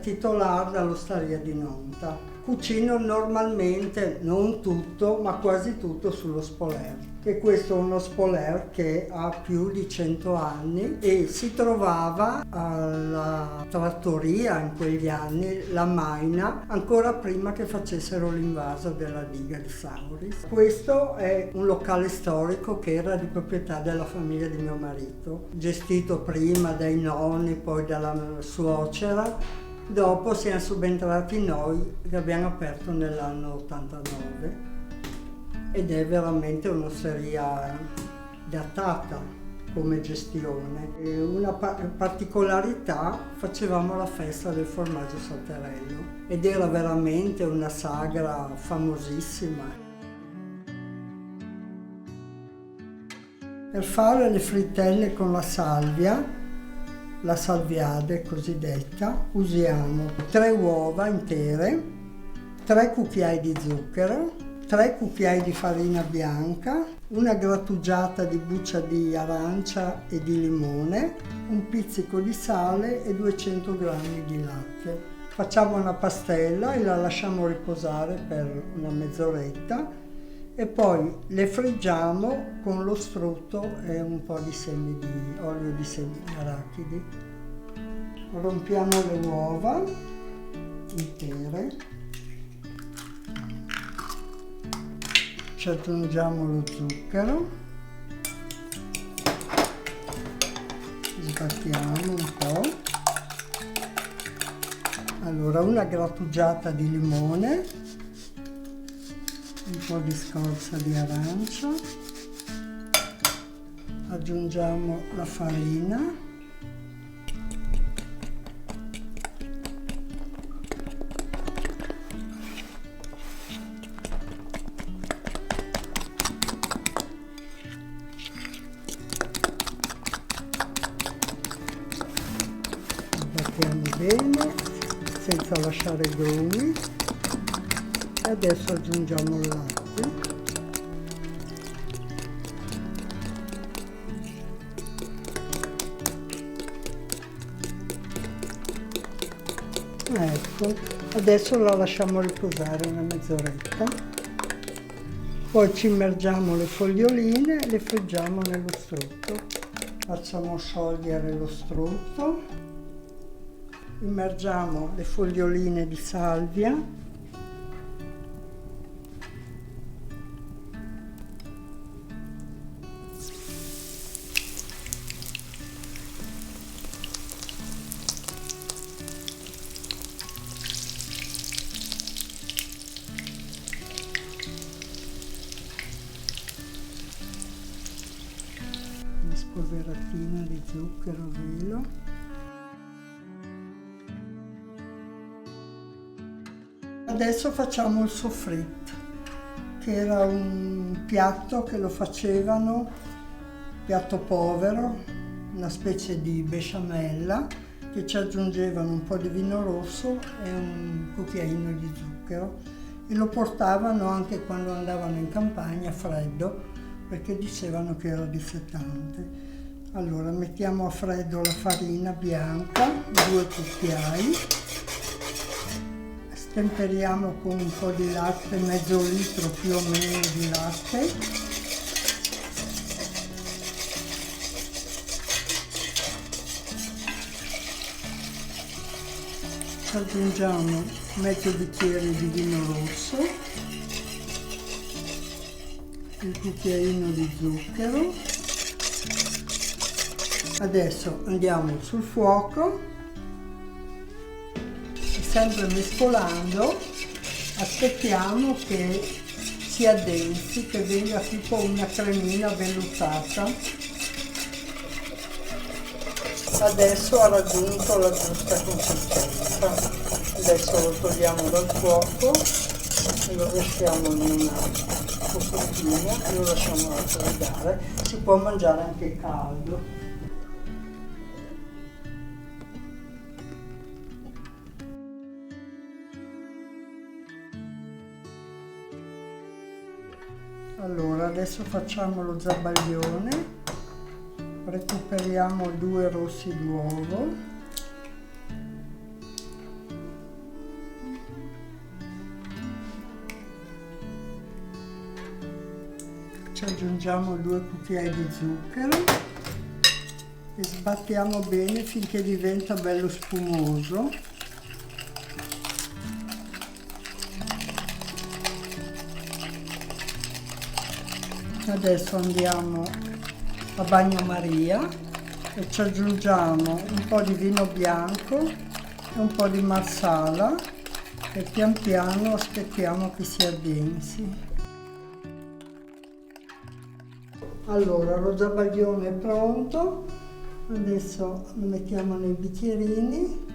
titolare dall'Osteria di Nonta. Cucino normalmente, non tutto, ma quasi tutto sullo spoler. E questo è uno spoler che ha più di 100 anni e si trovava alla trattoria in quegli anni, la Maina, ancora prima che facessero l'invaso della diga di Sauris. Questo è un locale storico che era di proprietà della famiglia di mio marito, gestito prima dai nonni, poi dalla suocera. Dopo siamo subentrati noi che abbiamo aperto nell'anno 89 ed è veramente un'osteria datata come gestione. E una particolarità, facevamo la festa del formaggio salterello ed era veramente una sagra famosissima. Per fare le frittelle con la salvia, la salviade cosiddetta, usiamo 3 uova intere, 3 cucchiai di zucchero, 3 cucchiai di farina bianca, una grattugiata di buccia di arancia e di limone, un pizzico di sale e 200 g di latte. Facciamo una pastella e la lasciamo riposare per una mezz'oretta e poi le friggiamo con lo strutto e un po' di olio di semi di arachidi. Rompiamo le uova intere, ci aggiungiamo lo zucchero, sbattiamo un po'. Allora, una grattugiata di limone, un po' di scorza di arancia, aggiungiamo la farina, sbattiamo bene senza lasciare grumi. Adesso aggiungiamo il latte, ecco, adesso la lasciamo riposare una mezz'oretta, poi ci immergiamo le foglioline e le friggiamo nello strutto, facciamo sciogliere lo strutto, immergiamo le foglioline di salvia, una spolveratina di zucchero a velo. Adesso facciamo il soffritto, che era un piatto che lo facevano, piatto povero, una specie di besciamella, che ci aggiungevano un po' di vino rosso e un cucchiaino di zucchero e lo portavano anche quando andavano in campagna freddo, perché dicevano che era dissettante. Allora mettiamo a freddo la farina bianca, 2 cucchiai, stemperiamo con un po' di latte, mezzo litro più o meno di latte. Aggiungiamo mezzo bicchiere di vino rosso, il cucchiaino di zucchero. Adesso andiamo sul fuoco e sempre mescolando aspettiamo che si addensi, che venga tipo una cremina vellutata. Adesso ha raggiunto la giusta consistenza. Adesso lo togliamo dal fuoco e lo versiamo in una coppotina e lo lasciamo raffreddare. Si può mangiare anche caldo. Allora, adesso facciamo lo zabbaglione. Recuperiamo 2 rossi d'uovo, ci aggiungiamo 2 cucchiai di zucchero e sbattiamo bene finché diventa bello spumoso. Adesso andiamo a bagnomaria e ci aggiungiamo un po' di vino bianco e un po' di marsala e pian piano aspettiamo che si addensi. Allora, lo zabaglione è pronto, adesso lo mettiamo nei bicchierini